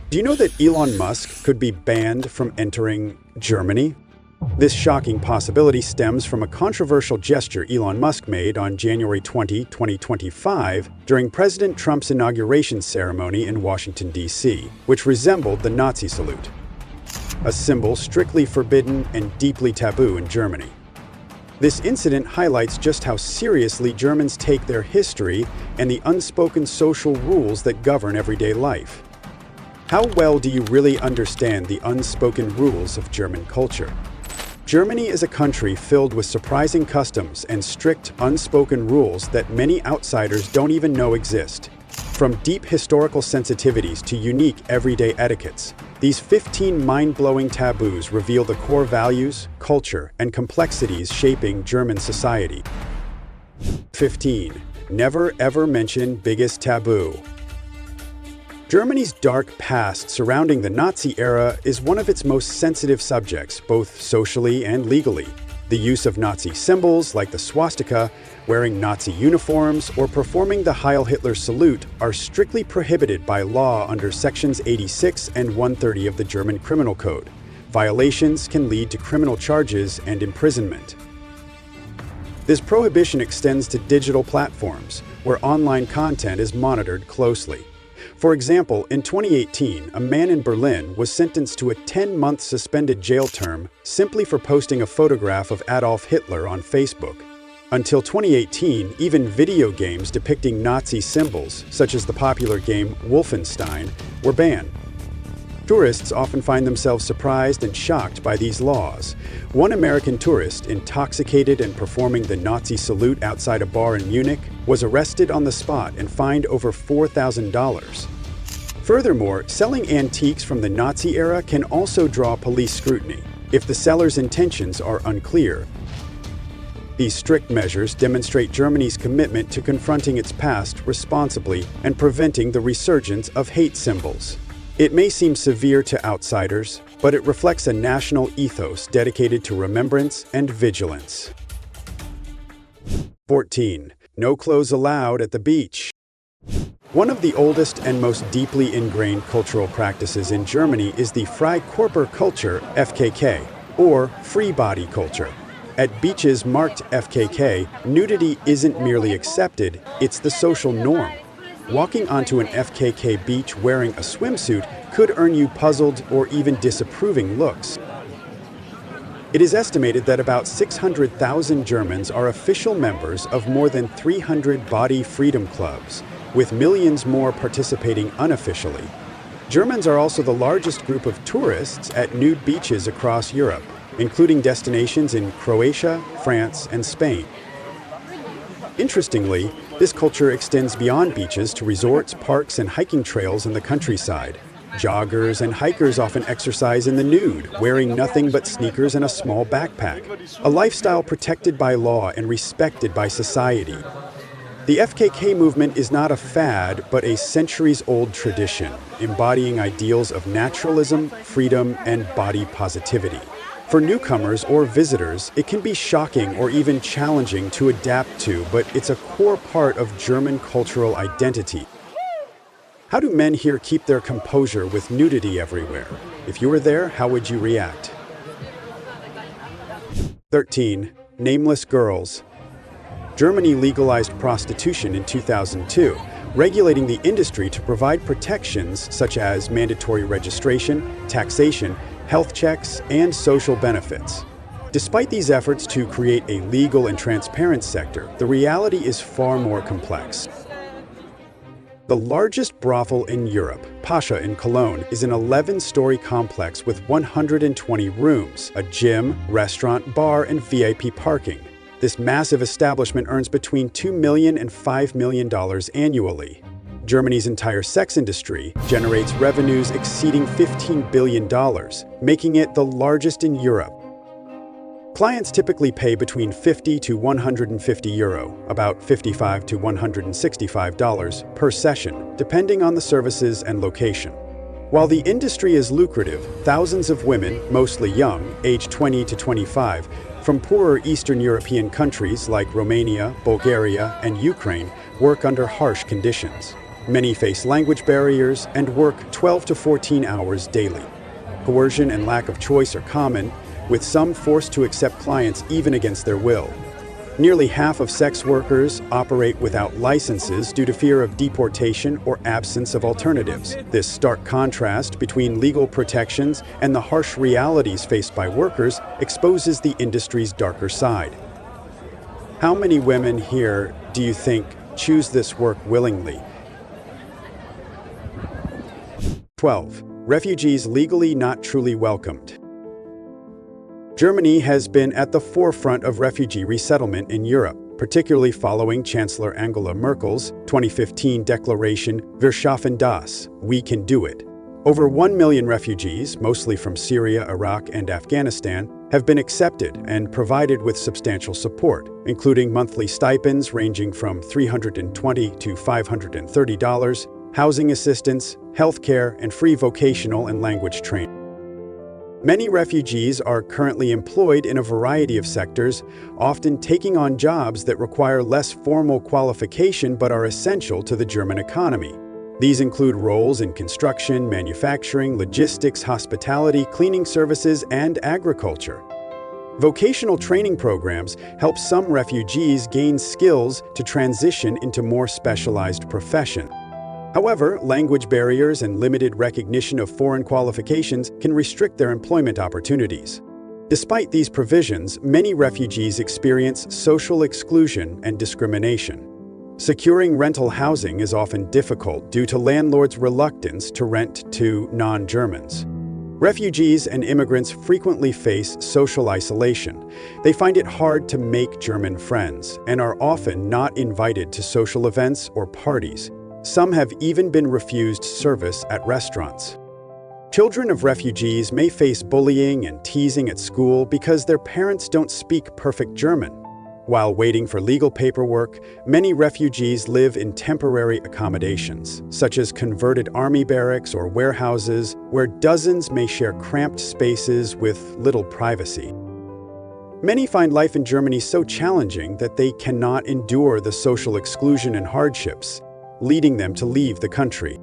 Do you know that Elon Musk could be banned from entering Germany? This shocking possibility stems from a controversial gesture Elon Musk made on January 20, 2025, during President Trump's inauguration ceremony in Washington, D.C., which resembled the Nazi salute, a symbol strictly forbidden and deeply taboo in Germany. This incident highlights just how seriously Germans take their history and the unspoken social rules that govern everyday life. How well do you really understand the unspoken rules of German culture? Germany is a country filled with surprising customs and strict, unspoken rules that many outsiders don't even know exist. From deep historical sensitivities to unique everyday etiquettes, these 15 mind-blowing taboos reveal the core values, culture, and complexities shaping German society. 15. Never ever mention biggest taboo. Germany's dark past surrounding the Nazi era is one of its most sensitive subjects, both socially and legally. The use of Nazi symbols like the swastika, wearing Nazi uniforms, or performing the Heil Hitler salute are strictly prohibited by law under Sections 86 and 130 of the German Criminal Code. Violations can lead to criminal charges and imprisonment. This prohibition extends to digital platforms, where online content is monitored closely. For example, in 2018, a man in Berlin was sentenced to a 10-month suspended jail term simply for posting a photograph of Adolf Hitler on Facebook. Until 2018, even video games depicting Nazi symbols, such as the popular game Wolfenstein, were banned. Tourists often find themselves surprised and shocked by these laws. One American tourist, intoxicated and performing the Nazi salute outside a bar in Munich, was arrested on the spot and fined over $4,000. Furthermore, selling antiques from the Nazi era can also draw police scrutiny if the seller's intentions are unclear. These strict measures demonstrate Germany's commitment to confronting its past responsibly and preventing the resurgence of hate symbols. It may seem severe to outsiders, but it reflects a national ethos dedicated to remembrance and vigilance. 14. No clothes allowed at the beach. One of the oldest and most deeply ingrained cultural practices in Germany is the Freikörper culture, FKK, or free body culture. At beaches marked FKK, nudity isn't merely accepted, it's the social norm. Walking onto an FKK beach wearing a swimsuit could earn you puzzled or even disapproving looks. It is estimated that about 600,000 Germans are official members of more than 300 body freedom clubs, with millions more participating unofficially. Germans are also the largest group of tourists at nude beaches across Europe, including destinations in Croatia, France, and Spain. Interestingly, this culture extends beyond beaches to resorts, parks, and hiking trails in the countryside. Joggers and hikers often exercise in the nude, wearing nothing but sneakers and a small backpack, a lifestyle protected by law and respected by society. The FKK movement is not a fad, but a centuries-old tradition, embodying ideals of naturalism, freedom, and body positivity. For newcomers or visitors, it can be shocking or even challenging to adapt to, but it's a core part of German cultural identity. How do men here keep their composure with nudity everywhere? If you were there, how would you react? 13. Nameless girls. Germany legalized prostitution in 2002, regulating the industry to provide protections such as mandatory registration, taxation, health checks, and social benefits. Despite these efforts to create a legal and transparent sector, the reality is far more complex. The largest brothel in Europe, Pascha in Cologne, is an 11-story complex with 120 rooms, a gym, restaurant, bar, and VIP parking. This massive establishment earns between $2 million and $5 million annually. Germany's entire sex industry generates revenues exceeding $15 billion, making it the largest in Europe. Clients typically pay between 50 to 150 euro, about $55 to $165 per session, depending on the services and location. While the industry is lucrative, thousands of women, mostly young, aged 20 to 25, from poorer Eastern European countries like Romania, Bulgaria, and Ukraine, work under harsh conditions. Many face language barriers and work 12 to 14 hours daily. Coercion and lack of choice are common, with some forced to accept clients even against their will. Nearly half of sex workers operate without licenses due to fear of deportation or absence of alternatives. This stark contrast between legal protections and the harsh realities faced by workers exposes the industry's darker side. How many women here do you think choose this work willingly? 12. Refugees legally not truly welcomed. Germany has been at the forefront of refugee resettlement in Europe, particularly following Chancellor Angela Merkel's 2015 declaration, Wir schaffen das, we can do it. Over 1 million refugees, mostly from Syria, Iraq, and Afghanistan, have been accepted and provided with substantial support, including monthly stipends ranging from $320 to $530, housing assistance, healthcare, and free vocational and language training. Many refugees are currently employed in a variety of sectors, often taking on jobs that require less formal qualification but are essential to the German economy. These include roles in construction, manufacturing, logistics, hospitality, cleaning services, and agriculture. Vocational training programs help some refugees gain skills to transition into more specialized professions. However, language barriers and limited recognition of foreign qualifications can restrict their employment opportunities. Despite these provisions, many refugees experience social exclusion and discrimination. Securing rental housing is often difficult due to landlords' reluctance to rent to non-Germans. Refugees and immigrants frequently face social isolation. They find it hard to make German friends and are often not invited to social events or parties. Some have even been refused service at restaurants. Children of refugees may face bullying and teasing at school because their parents don't speak perfect German. While waiting for legal paperwork, many refugees live in temporary accommodations, such as converted army barracks or warehouses, where dozens may share cramped spaces with little privacy. Many find life in Germany so challenging that they cannot endure the social exclusion and hardships, leading them to leave the country.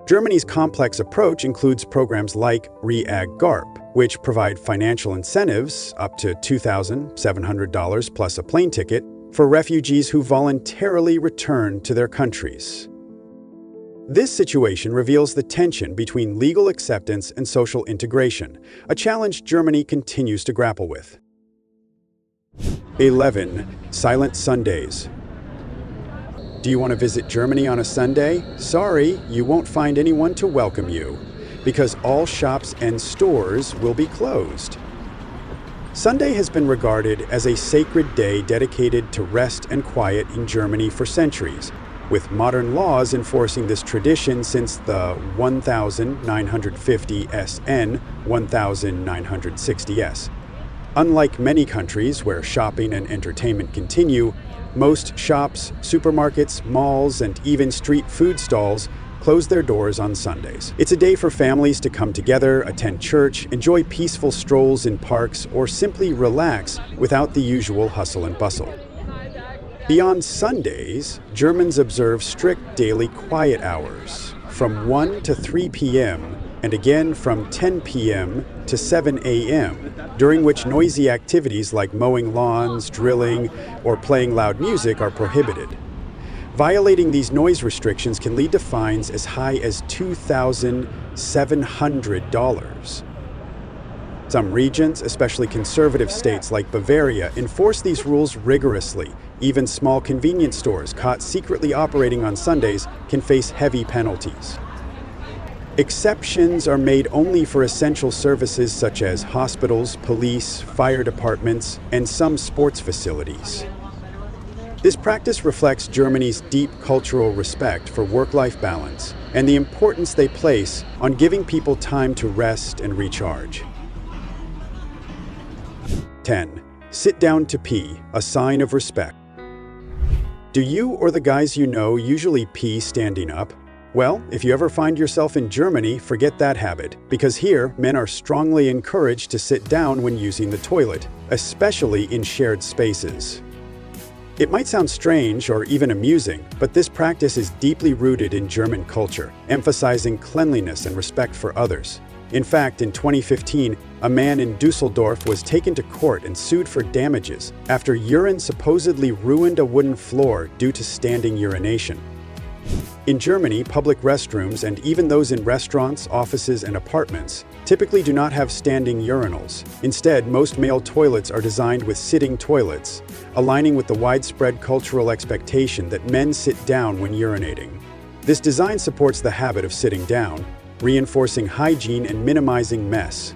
Germany's complex approach includes programs like Reag-Garp, which provide financial incentives up to $2,700 plus a plane ticket for refugees who voluntarily return to their countries. This situation reveals the tension between legal acceptance and social integration, a challenge Germany continues to grapple with. 11. Silent Sundays. Do you want to visit Germany on a Sunday? Sorry, you won't find anyone to welcome you, because all shops and stores will be closed. Sunday has been regarded as a sacred day dedicated to rest and quiet in Germany for centuries, with modern laws enforcing this tradition since the 1950 SN 1960s. Unlike many countries where shopping and entertainment continue, most shops, supermarkets, malls, and even street food stalls close their doors on Sundays. It's a day for families to come together, attend church, enjoy peaceful strolls in parks, or simply relax without the usual hustle and bustle. Beyond Sundays, Germans observe strict daily quiet hours from 1 to 3 p.m. and again from 10 p.m. to 7 a.m., during which noisy activities like mowing lawns, drilling, or playing loud music are prohibited. Violating these noise restrictions can lead to fines as high as $2,700. Some regions, especially conservative states like Bavaria, enforce these rules rigorously. Even small convenience stores caught secretly operating on Sundays can face heavy penalties. Exceptions are made only for essential services such as hospitals, police, fire departments, and some sports facilities. This practice reflects Germany's deep cultural respect for work-life balance and the importance they place on giving people time to rest and recharge. 10. Sit down to pee, a sign of respect. Do you or the guys you know usually pee standing up? Well, if you ever find yourself in Germany, forget that habit, because here, men are strongly encouraged to sit down when using the toilet, especially in shared spaces. It might sound strange or even amusing, but this practice is deeply rooted in German culture, emphasizing cleanliness and respect for others. In fact, in 2015, a man in Dusseldorf was taken to court and sued for damages after urine supposedly ruined a wooden floor due to standing urination. In Germany, public restrooms, and even those in restaurants, offices, and apartments, typically do not have standing urinals. Instead, most male toilets are designed with sitting toilets, aligning with the widespread cultural expectation that men sit down when urinating. This design supports the habit of sitting down, reinforcing hygiene and minimizing mess.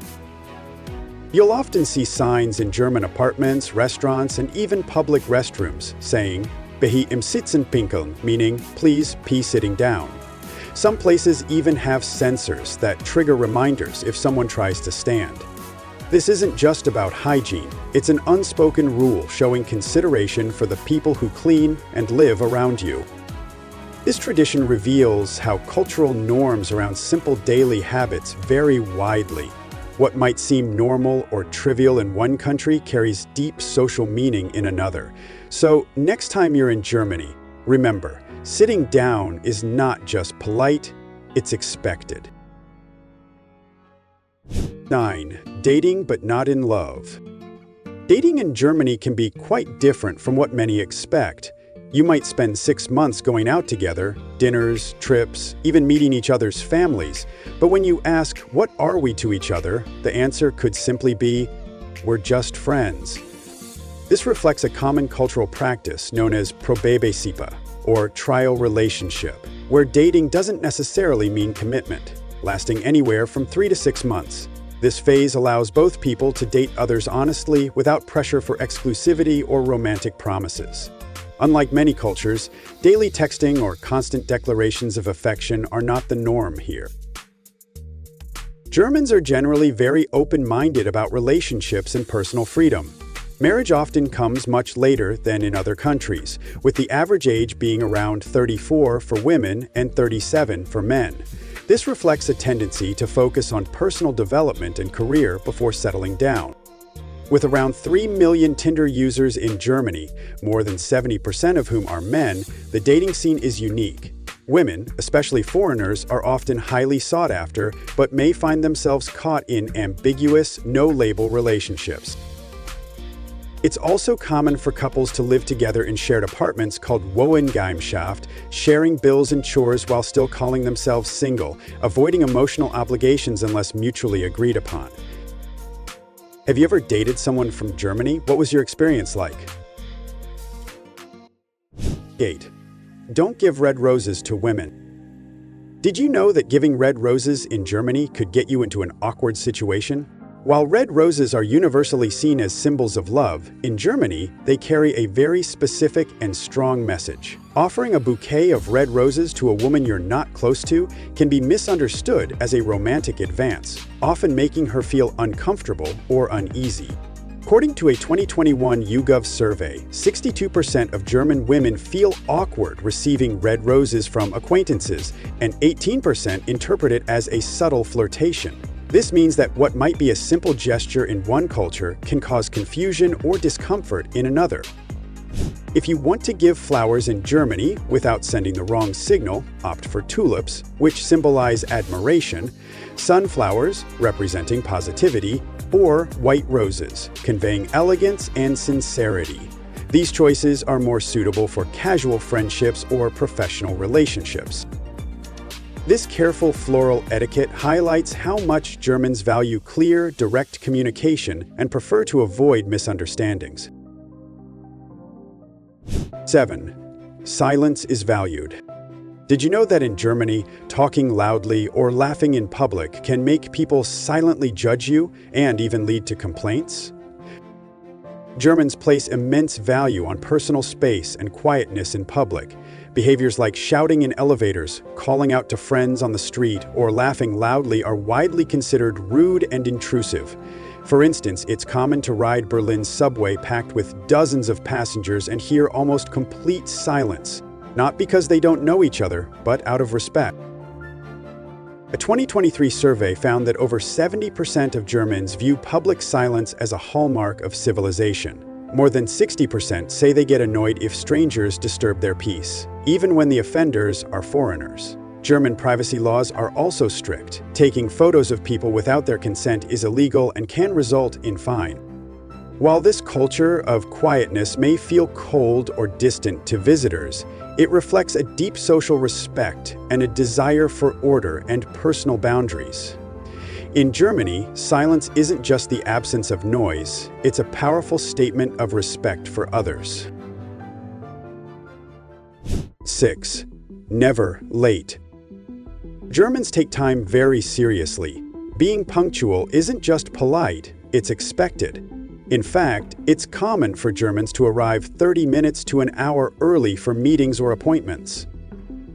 You'll often see signs in German apartments, restaurants, and even public restrooms saying, "Bitte im Sitzen pinkeln," meaning, please pee sitting down. Some places even have sensors that trigger reminders if someone tries to stand. This isn't just about hygiene, it's an unspoken rule showing consideration for the people who clean and live around you. This tradition reveals how cultural norms around simple daily habits vary widely. What might seem normal or trivial in one country carries deep social meaning in another. So, next time you're in Germany, remember, sitting down is not just polite, it's expected. 9. Dating but not in love. Dating in Germany can be quite different from what many expect. You might spend 6 months going out together, dinners, trips, even meeting each other's families. But when you ask, what are we to each other, the answer could simply be, we're just friends. This reflects a common cultural practice known as Probebesipa, or trial relationship, where dating doesn't necessarily mean commitment, lasting anywhere from 3 to 6 months. This phase allows both people to date others honestly without pressure for exclusivity or romantic promises. Unlike many cultures, daily texting or constant declarations of affection are not the norm here. Germans are generally very open-minded about relationships and personal freedom. Marriage often comes much later than in other countries, with the average age being around 34 for women and 37 for men. This reflects a tendency to focus on personal development and career before settling down. With around 3 million Tinder users in Germany, more than 70% of whom are men, the dating scene is unique. Women, especially foreigners, are often highly sought after, but may find themselves caught in ambiguous, no-label relationships. It's also common for couples to live together in shared apartments called Wohngemeinschaft, sharing bills and chores while still calling themselves single, avoiding emotional obligations unless mutually agreed upon. Have you ever dated someone from Germany? What was your experience like? 8. Don't give red roses to women. Did you know that giving red roses in Germany could get you into an awkward situation? While red roses are universally seen as symbols of love, in Germany, they carry a very specific and strong message. Offering a bouquet of red roses to a woman you're not close to can be misunderstood as a romantic advance, often making her feel uncomfortable or uneasy. According to a 2021 YouGov survey, 62% of German women feel awkward receiving red roses from acquaintances, and 18% interpret it as a subtle flirtation. This means that what might be a simple gesture in one culture can cause confusion or discomfort in another. If you want to give flowers in Germany without sending the wrong signal, opt for tulips, which symbolize admiration, sunflowers, representing positivity, or white roses, conveying elegance and sincerity. These choices are more suitable for casual friendships or professional relationships. This careful floral etiquette highlights how much Germans value clear, direct communication and prefer to avoid misunderstandings. 7. Silence is valued. Did you know that in Germany, talking loudly or laughing in public can make people silently judge you and even lead to complaints? Germans place immense value on personal space and quietness in public. Behaviors like shouting in elevators, calling out to friends on the street, or laughing loudly are widely considered rude and intrusive. For instance, it's common to ride Berlin's subway packed with dozens of passengers and hear almost complete silence, not because they don't know each other, but out of respect. A 2023 survey found that over 70% of Germans view public silence as a hallmark of civilization. More than 60% say they get annoyed if strangers disturb their peace, even when the offenders are foreigners. German privacy laws are also strict. Taking photos of people without their consent is illegal and can result in fine. While this culture of quietness may feel cold or distant to visitors, it reflects a deep social respect and a desire for order and personal boundaries. In Germany, silence isn't just the absence of noise, it's a powerful statement of respect for others. 6. Never late. Germans take time very seriously. Being punctual isn't just polite, it's expected. In fact, it's common for Germans to arrive 30 minutes to an hour early for meetings or appointments.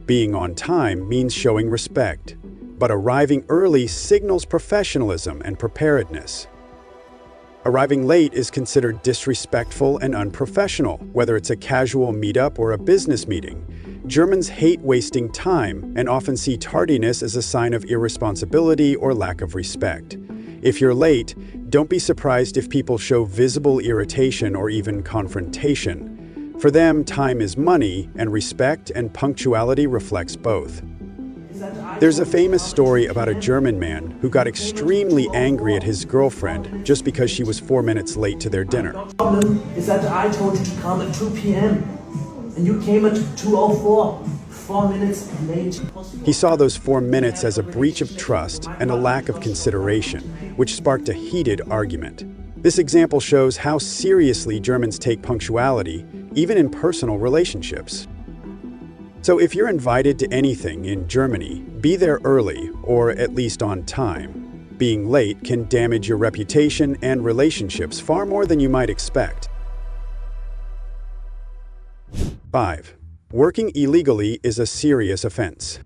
Being on time means showing respect, but arriving early signals professionalism and preparedness. Arriving late is considered disrespectful and unprofessional, whether it's a casual meetup or a business meeting. Germans hate wasting time and often see tardiness as a sign of irresponsibility or lack of respect. If you're late, don't be surprised if people show visible irritation or even confrontation. For them, time is money, and respect and punctuality reflects both. There's a famous story about a German man who got extremely angry at his girlfriend just because she was 4 minutes late to their dinner. The problem is that I told you to come at 2 p.m. and you came at 2:04. 4 minutes late. He saw those 4 minutes as a breach of trust and a lack of consideration, which sparked a heated argument. This example shows how seriously Germans take punctuality, even in personal relationships. So if you're invited to anything in Germany, be there early, or at least on time. Being late can damage your reputation and relationships far more than you might expect. 5. Working illegally is a serious offense.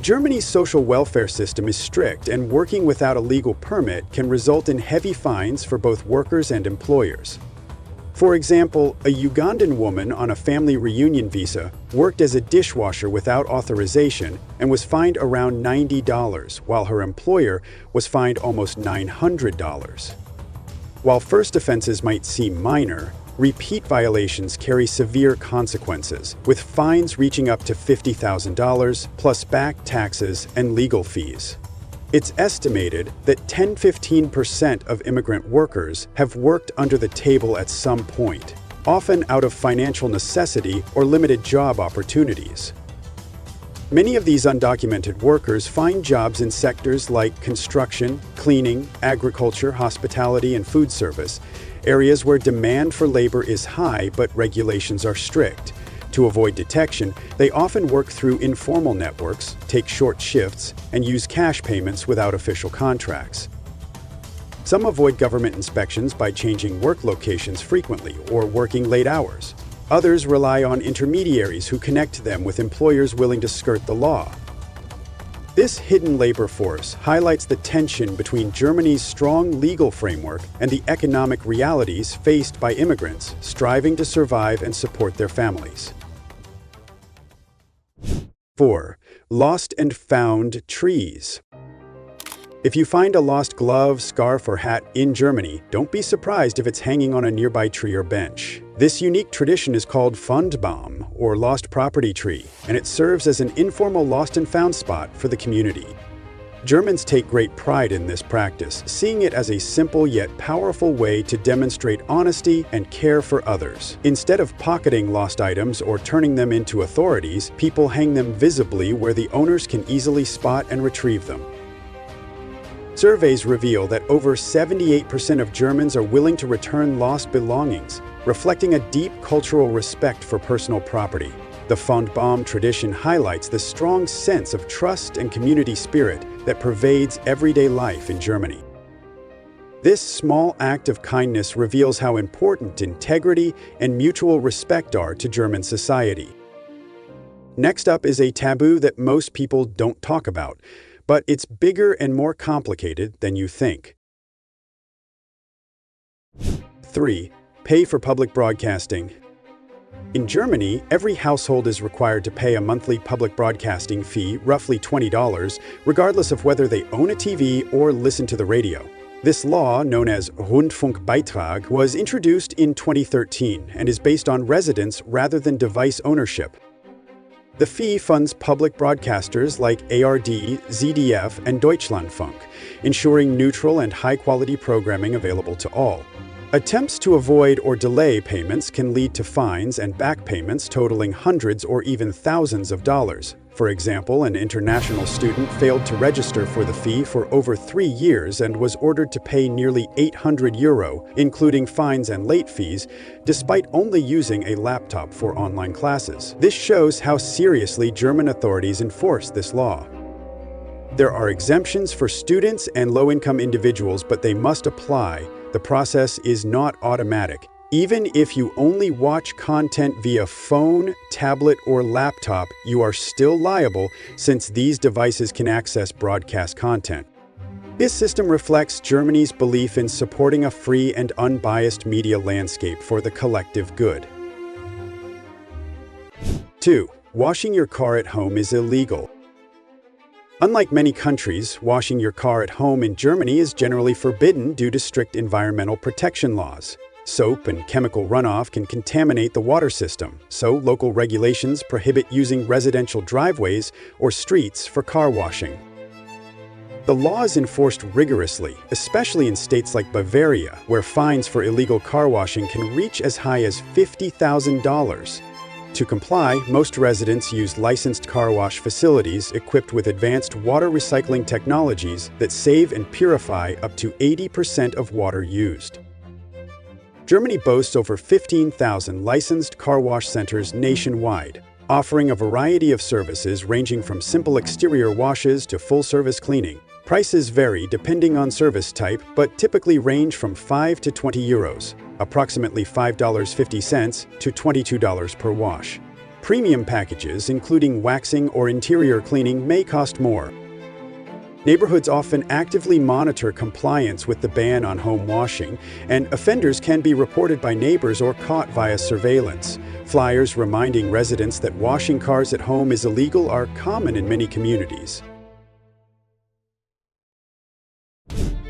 Germany's social welfare system is strict, and working without a legal permit can result in heavy fines for both workers and employers. For example, a Ugandan woman on a family reunion visa worked as a dishwasher without authorization and was fined around $90, while her employer was fined almost $900. While first offenses might seem minor, repeat violations carry severe consequences, with fines reaching up to $50,000 plus back taxes and legal fees. It's estimated that 10–15% of immigrant workers have worked under the table at some point, often out of financial necessity or limited job opportunities. Many of these undocumented workers find jobs in sectors like construction, cleaning, agriculture, hospitality, and food service, areas where demand for labor is high but regulations are strict. To avoid detection, they often work through informal networks, take short shifts, and use cash payments without official contracts. Some avoid government inspections by changing work locations frequently or working late hours. Others rely on intermediaries who connect them with employers willing to skirt the law. This hidden labor force highlights the tension between Germany's strong legal framework and the economic realities faced by immigrants striving to survive and support their families. 4. Lost and found trees. If you find a lost glove, scarf, or hat in Germany, don't be surprised if it's hanging on a nearby tree or bench. This unique tradition is called Fundbaum, or lost property tree, and it serves as an informal lost and found spot for the community. Germans take great pride in this practice, seeing it as a simple yet powerful way to demonstrate honesty and care for others. Instead of pocketing lost items or turning them into authorities, people hang them visibly where the owners can easily spot and retrieve them. Surveys reveal that over 78% of Germans are willing to return lost belongings, reflecting a deep cultural respect for personal property. The Fundbaum tradition highlights the strong sense of trust and community spirit that pervades everyday life in Germany. This small act of kindness reveals how important integrity and mutual respect are to German society. Next up is a taboo that most people don't talk about, but it's bigger and more complicated than you think. 3. Pay for public broadcasting. In Germany, every household is required to pay a monthly public broadcasting fee, roughly $20, regardless of whether they own a TV or listen to the radio. This law, known as Rundfunkbeitrag, was introduced in 2013 and is based on residence rather than device ownership. The fee funds public broadcasters like ARD, ZDF, and Deutschlandfunk, ensuring neutral and high-quality programming available to all. Attempts to avoid or delay payments can lead to fines and back payments totaling hundreds or even thousands of dollars. For example, an international student failed to register for the fee for over 3 years and was ordered to pay nearly €800, including fines and late fees, despite only using a laptop for online classes. This shows how seriously German authorities enforce this law. There are exemptions for students and low-income individuals, but they must apply. The process is not automatic. Even if you only watch content via phone, tablet, or laptop, you are still liable since these devices can access broadcast content. This system reflects Germany's belief in supporting a free and unbiased media landscape for the collective good. 2. Washing your car at home is illegal. Unlike many countries, washing your car at home in Germany is generally forbidden due to strict environmental protection laws. Soap and chemical runoff can contaminate the water system, so local regulations prohibit using residential driveways or streets for car washing. The law is enforced rigorously, especially in states like Bavaria, where fines for illegal car washing can reach as high as $50,000. To comply, most residents use licensed car wash facilities equipped with advanced water recycling technologies that save and purify up to 80% of water used. Germany boasts over 15,000 licensed car wash centers nationwide, offering a variety of services ranging from simple exterior washes to full-service cleaning. Prices vary depending on service type, but typically range from €5 to €20, approximately $5.50 to $22 per wash. Premium packages, including waxing or interior cleaning, may cost more. Neighborhoods often actively monitor compliance with the ban on home washing, and offenders can be reported by neighbors or caught via surveillance. Flyers reminding residents that washing cars at home is illegal are common in many communities.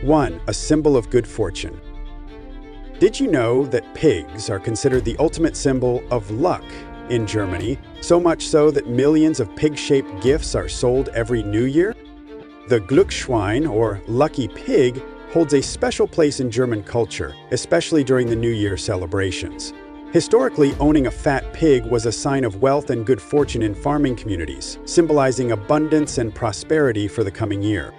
1. A symbol of good fortune. Did you know that pigs are considered the ultimate symbol of luck in Germany, so much so that millions of pig-shaped gifts are sold every New Year? The Glücksschwein, or lucky pig, holds a special place in German culture, especially during the New Year celebrations. Historically, owning a fat pig was a sign of wealth and good fortune in farming communities, symbolizing abundance and prosperity for the coming year.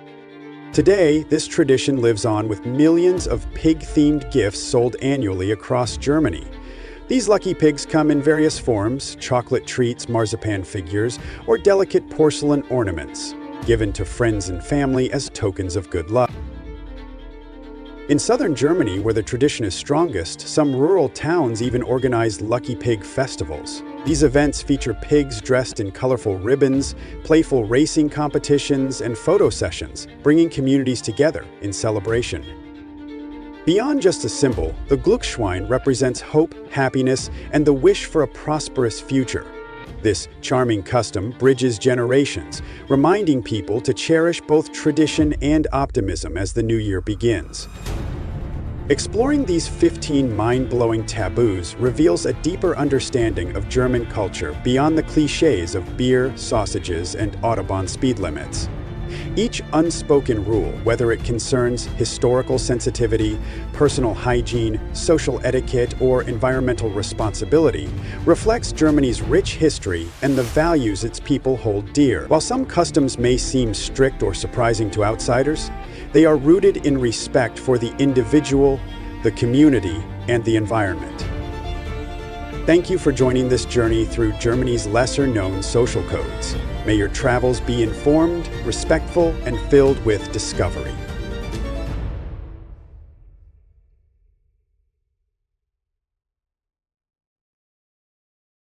Today, this tradition lives on with millions of pig-themed gifts sold annually across Germany. These lucky pigs come in various forms: chocolate treats, marzipan figures, or delicate porcelain ornaments, given to friends and family as tokens of good luck. In southern Germany, where the tradition is strongest, some rural towns even organize lucky pig festivals. These events feature pigs dressed in colorful ribbons, playful racing competitions, and photo sessions, bringing communities together in celebration. Beyond just a symbol, the Glücksschwein represents hope, happiness, and the wish for a prosperous future. This charming custom bridges generations, reminding people to cherish both tradition and optimism as the new year begins. Exploring these 15 mind-blowing taboos reveals a deeper understanding of German culture beyond the cliches of beer, sausages, and Autobahn speed limits. Each unspoken rule, whether it concerns historical sensitivity, personal hygiene, social etiquette, or environmental responsibility, reflects Germany's rich history and the values its people hold dear. While some customs may seem strict or surprising to outsiders, they are rooted in respect for the individual, the community, and the environment. Thank you for joining this journey through Germany's lesser-known social codes. May your travels be informed, respectful, and filled with discovery.